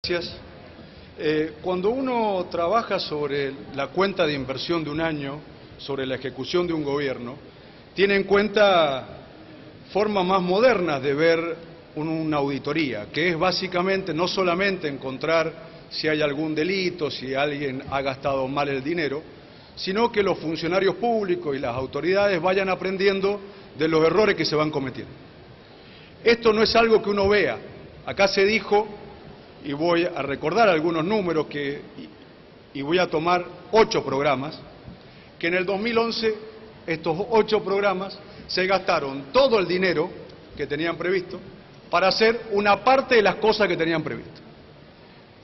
Gracias. Cuando uno trabaja sobre la cuenta de inversión de un año, sobre la ejecución de un gobierno, tiene en cuenta formas más modernas de ver una auditoría, que es básicamente no solamente encontrar si hay algún delito, si alguien ha gastado mal el dinero, sino que los funcionarios públicos y las autoridades vayan aprendiendo de los errores que se van cometiendo. Esto no es algo que uno vea. Acá se dijo, y voy a recordar algunos números y voy a tomar 8 programas, que en el 2011 estos 8 programas se gastaron todo el dinero que tenían previsto para hacer una parte de las cosas que tenían previsto.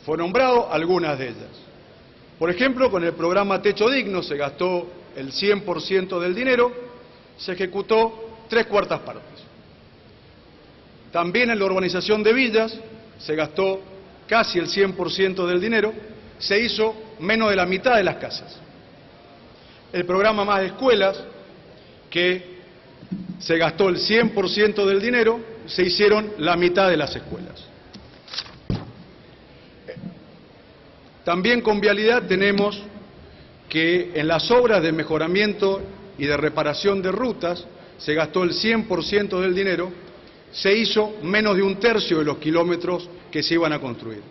Fue nombrado algunas de ellas. Por ejemplo, con el programa Techo Digno se gastó el 100% del dinero, se ejecutó 3/4 partes. También en la urbanización de villas se gastó casi el 100% del dinero, se hizo menos de la mitad de las casas. El programa Más Escuelas, que se gastó el 100% del dinero, se hicieron la mitad de las escuelas. También con vialidad tenemos que en las obras de mejoramiento y de reparación de rutas se gastó el 100% del dinero, se hizo menos de 1/3 de los kilómetros que se iban a construir.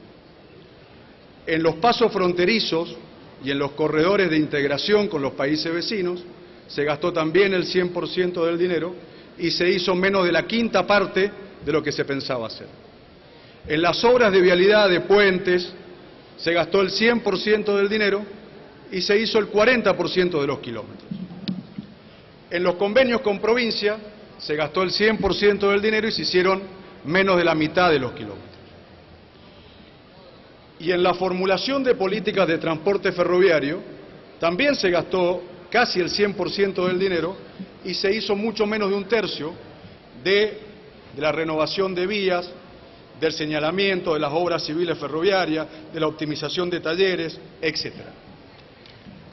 En los pasos fronterizos y en los corredores de integración con los países vecinos se gastó también el 100% del dinero y se hizo menos de la 1/5 parte de lo que se pensaba hacer. En las obras de vialidad de puentes se gastó el 100% del dinero y se hizo el 40% de los kilómetros. En los convenios con provincia se gastó el 100% del dinero y se hicieron menos de la mitad de los kilómetros. Y en la formulación de políticas de transporte ferroviario también se gastó casi el 100% del dinero y se hizo mucho menos de 1/3 de la renovación de vías, del señalamiento de las obras civiles ferroviarias, de la optimización de talleres, etc.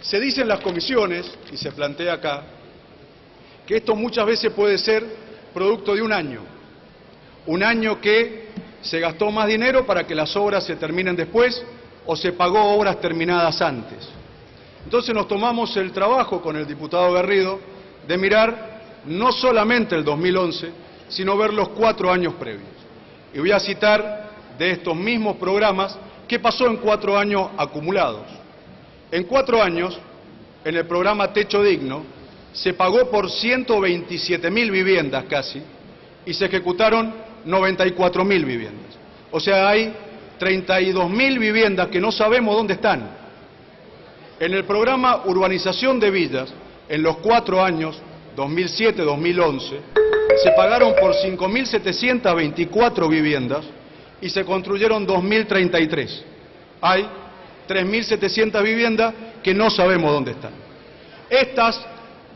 Se dice en las comisiones, y se plantea acá, que esto muchas veces puede ser producto de un año que se gastó más dinero para que las obras se terminen después o se pagó obras terminadas antes. Entonces nos tomamos el trabajo con el diputado Garrido de mirar no solamente el 2011, sino ver los 4 años previos. Y voy a citar de estos mismos programas qué pasó en 4 años acumulados. En 4 años, en el programa Techo Digno, se pagó por 127.000 viviendas casi y se ejecutaron 94.000 viviendas. O sea, hay 32.000 viviendas que no sabemos dónde están. En el programa Urbanización de Villas, en los 4 años, 2007-2011, se pagaron por 5.724 viviendas y se construyeron 2.033. Hay 3.700 viviendas que no sabemos dónde están. Estas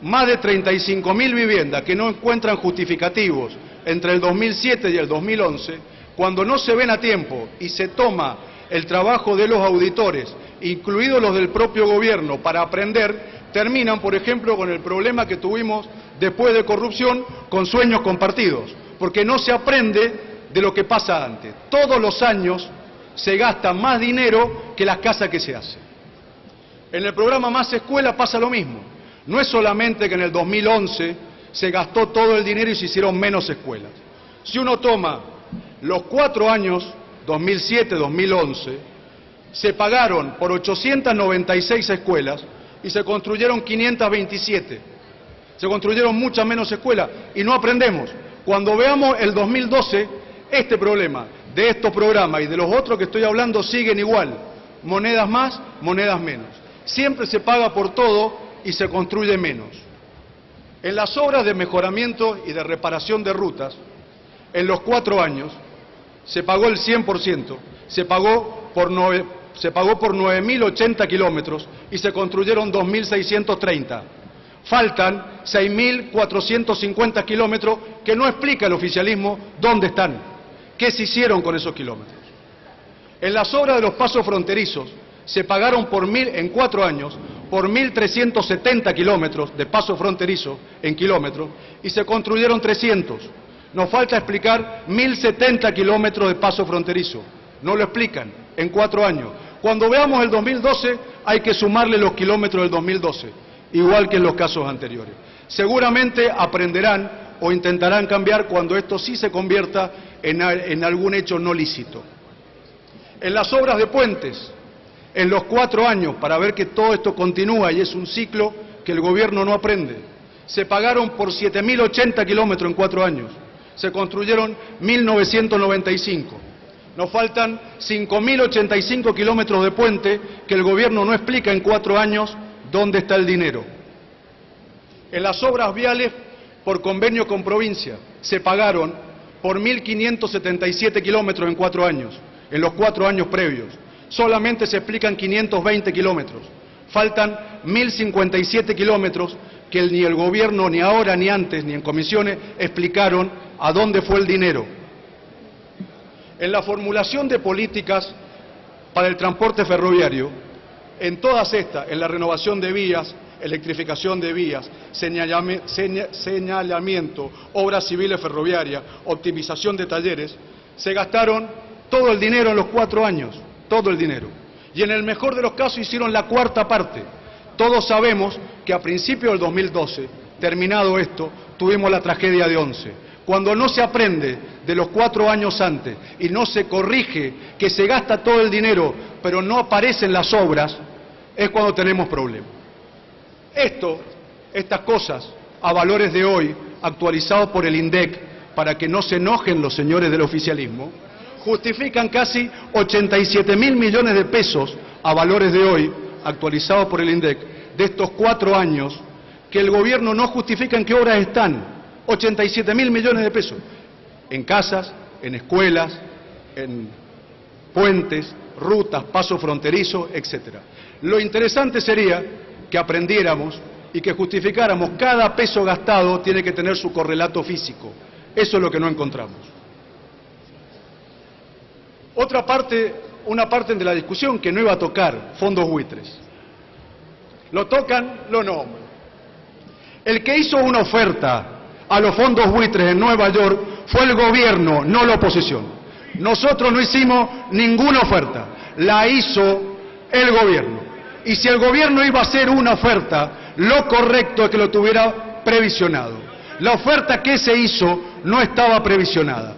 más de 35.000 viviendas que no encuentran justificativos entre el 2007 y el 2011, cuando no se ven a tiempo y se toma el trabajo de los auditores, incluidos los del propio gobierno, para aprender, terminan, por ejemplo, con el problema que tuvimos después de corrupción con sueños compartidos, porque no se aprende de lo que pasa antes. Todos los años se gasta más dinero que las casas que se hacen. En el programa Más Escuela pasa lo mismo. No es solamente que en el 2011 se gastó todo el dinero y se hicieron menos escuelas. Si uno toma los 4 años, 2007-2011, se pagaron por 896 escuelas y se construyeron 527. Se construyeron muchas menos escuelas y no aprendemos. Cuando veamos el 2012, este problema de estos programas y de los otros que estoy hablando siguen igual. Monedas más, monedas menos. Siempre se paga por todo y se construye menos. En las obras de mejoramiento y de reparación de rutas, en los 4 años, se pagó el 100%, se pagó por 9.080 kilómetros y se construyeron 2.630. Faltan 6.450 kilómetros que no explica el oficialismo dónde están, qué se hicieron con esos kilómetros. En las obras de los pasos fronterizos se pagaron en 4 años por 1.370 kilómetros de paso fronterizo en kilómetros y se construyeron 300. Nos falta explicar 1.070 kilómetros de paso fronterizo, no lo explican, en 4 años. Cuando veamos el 2012 hay que sumarle los kilómetros del 2012, igual que en los casos anteriores. Seguramente aprenderán o intentarán cambiar cuando esto sí se convierta en algún hecho no lícito. En las obras de puentes, en los 4 años, para ver que todo esto continúa y es un ciclo que el gobierno no aprende, se pagaron por 7.080 kilómetros en 4 años, se construyeron 1.995. Nos faltan 5.085 kilómetros de puente que el gobierno no explica en 4 años dónde está el dinero. En las obras viales por convenio con provincia se pagaron por 1.577 kilómetros en 4 años, en los 4 años previos. Solamente se explican 520 kilómetros. Faltan 1.057 kilómetros que ni el gobierno, ni ahora, ni antes, ni en comisiones, explicaron a dónde fue el dinero. En la formulación de políticas para el transporte ferroviario, en todas estas, en la renovación de vías, electrificación de vías, señalamiento, obras civiles ferroviarias, optimización de talleres, se gastaron todo el dinero en los 4 años, todo el dinero. Y en el mejor de los casos hicieron la cuarta parte. Todos sabemos que a principios del 2012, terminado esto, tuvimos la tragedia de Once. Cuando no se aprende de los 4 años antes y no se corrige que se gasta todo el dinero, pero no aparecen las obras, es cuando tenemos problemas. Estas cosas, a valores de hoy, actualizados por el INDEC, para que no se enojen los señores del oficialismo, justifican casi 87.000 millones de pesos, a valores de hoy, actualizados por el INDEC, de estos 4 años, que el gobierno no justifica en qué obras están. 87.000 millones de pesos, en casas, en escuelas, en puentes, rutas, pasos fronterizos, etc. Lo interesante sería que aprendiéramos y que justificáramos cada peso gastado tiene que tener su correlato físico. Eso es lo que no encontramos. Una parte de la discusión que no iba a tocar, fondos buitres. Lo tocan, lo nombran. El que hizo una oferta a los fondos buitres en Nueva York fue el gobierno, no la oposición. Nosotros no hicimos ninguna oferta, la hizo el gobierno. Y si el gobierno iba a hacer una oferta, lo correcto es que lo tuviera previsionado. La oferta que se hizo no estaba previsionada.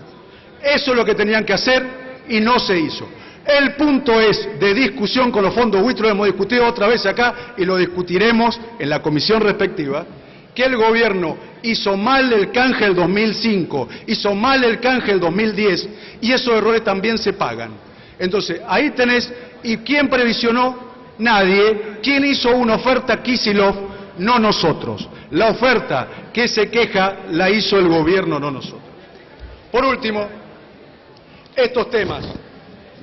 Eso es lo que tenían que hacer y no se hizo. El punto es de discusión con los fondos buitres, lo hemos discutido otra vez acá y lo discutiremos en la comisión respectiva, que el gobierno hizo mal el canje del 2005, hizo mal el canje del 2010 y esos errores también se pagan. Entonces, ahí tenés, ¿y quién previsionó? Nadie. ¿Quién hizo una oferta? Kicillof, no nosotros. La oferta que se queja la hizo el gobierno, no nosotros. Por último, estos temas,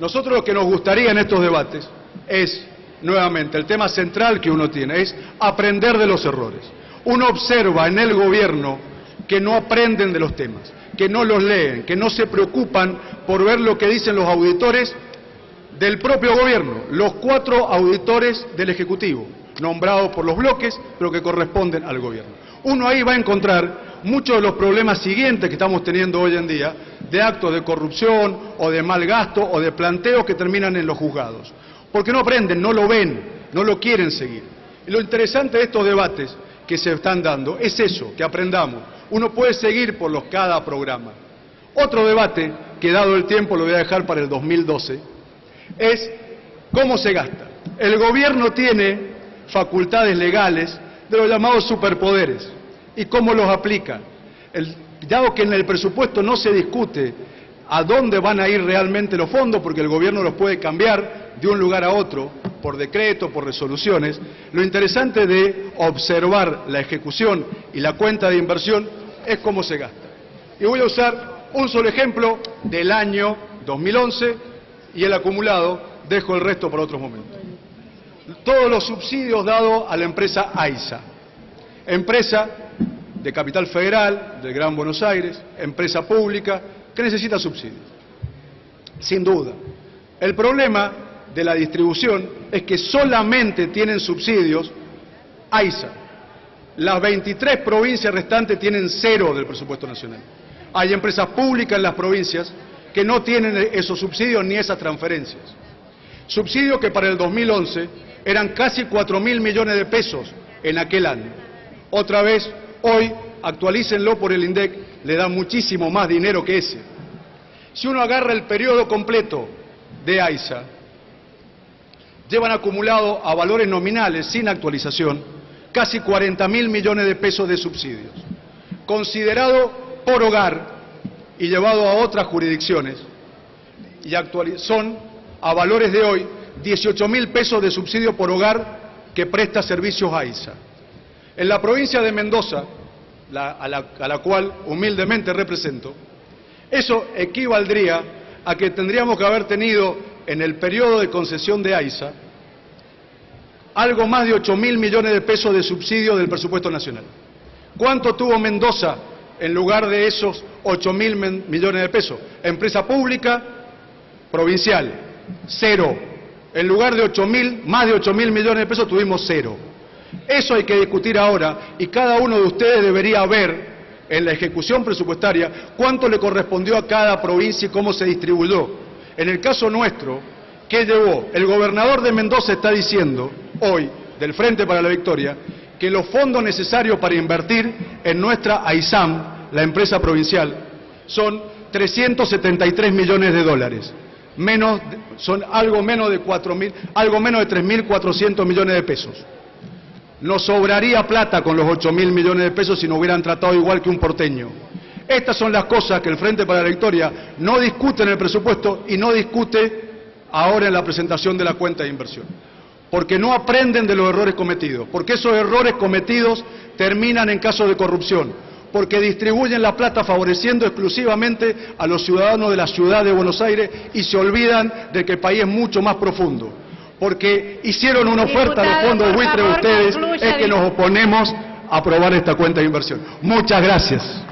nosotros lo que nos gustaría en estos debates es, nuevamente, el tema central que uno tiene, es aprender de los errores. Uno observa en el gobierno que no aprenden de los temas, que no los leen, que no se preocupan por ver lo que dicen los auditores del propio gobierno, los 4 auditores del Ejecutivo, nombrados por los bloques, pero que corresponden al gobierno. Uno ahí va a encontrar muchos de los problemas siguientes que estamos teniendo hoy en día, de actos de corrupción, o de mal gasto, o de planteos que terminan en los juzgados. Porque no aprenden, no lo ven, no lo quieren seguir. Y lo interesante de estos debates que se están dando es eso, que aprendamos. Uno puede seguir por cada programa. Otro debate, que dado el tiempo lo voy a dejar para el 2012, es cómo se gasta. El gobierno tiene facultades legales de los llamados superpoderes. ¿Y cómo los aplica? Dado que en el presupuesto no se discute a dónde van a ir realmente los fondos, porque el gobierno los puede cambiar de un lugar a otro, por decreto, por resoluciones, lo interesante de observar la ejecución y la cuenta de inversión es cómo se gasta. Y voy a usar un solo ejemplo del año 2011 y el acumulado, dejo el resto para otros momentos. Todos los subsidios dados a la empresa AISA, empresa de capital federal, del Gran Buenos Aires, empresa pública, que necesita subsidios. Sin duda. El problema de la distribución es que solamente tienen subsidios AISA. Las 23 provincias restantes tienen 0 del presupuesto nacional. Hay empresas públicas en las provincias que no tienen esos subsidios ni esas transferencias. Subsidios que para el 2011 eran casi 4.000 millones de pesos en aquel año. Otra vez, hoy, actualícenlo por el INDEC, le dan muchísimo más dinero que ese. Si uno agarra el periodo completo de AISA, llevan acumulado a valores nominales, sin actualización, casi 40.000 millones de pesos de subsidios. Considerado por hogar y llevado a otras jurisdicciones, y son a valores de hoy 18.000 pesos de subsidio por hogar que presta servicios AISA. En la provincia de Mendoza, a la cual humildemente represento, eso equivaldría a que tendríamos que haber tenido en el periodo de concesión de AISA algo más de 8.000 millones de pesos de subsidio del presupuesto nacional. ¿Cuánto tuvo Mendoza en lugar de esos 8.000 millones de pesos? Empresa pública, provincial, 0. En lugar de más de 8.000 millones de pesos tuvimos 0. Eso hay que discutir ahora y cada uno de ustedes debería ver en la ejecución presupuestaria cuánto le correspondió a cada provincia y cómo se distribuyó. En el caso nuestro, ¿qué llevó? El gobernador de Mendoza está diciendo hoy, del Frente para la Victoria, que los fondos necesarios para invertir en nuestra AISAM, la empresa provincial, son 373 millones de dólares. Son algo menos de 3.400 millones de pesos. Nos sobraría plata con los 8.000 millones de pesos si nos hubieran tratado igual que un porteño. Estas son las cosas que el Frente para la Victoria no discute en el presupuesto y no discute ahora en la presentación de la cuenta de inversión. Porque no aprenden de los errores cometidos, porque esos errores cometidos terminan en casos de corrupción, porque distribuyen la plata favoreciendo exclusivamente a los ciudadanos de la ciudad de Buenos Aires y se olvidan de que el país es mucho más profundo. Porque hicieron una oferta a los fondos de buitre de ustedes, es que nos oponemos a aprobar esta cuenta de inversión. Muchas gracias.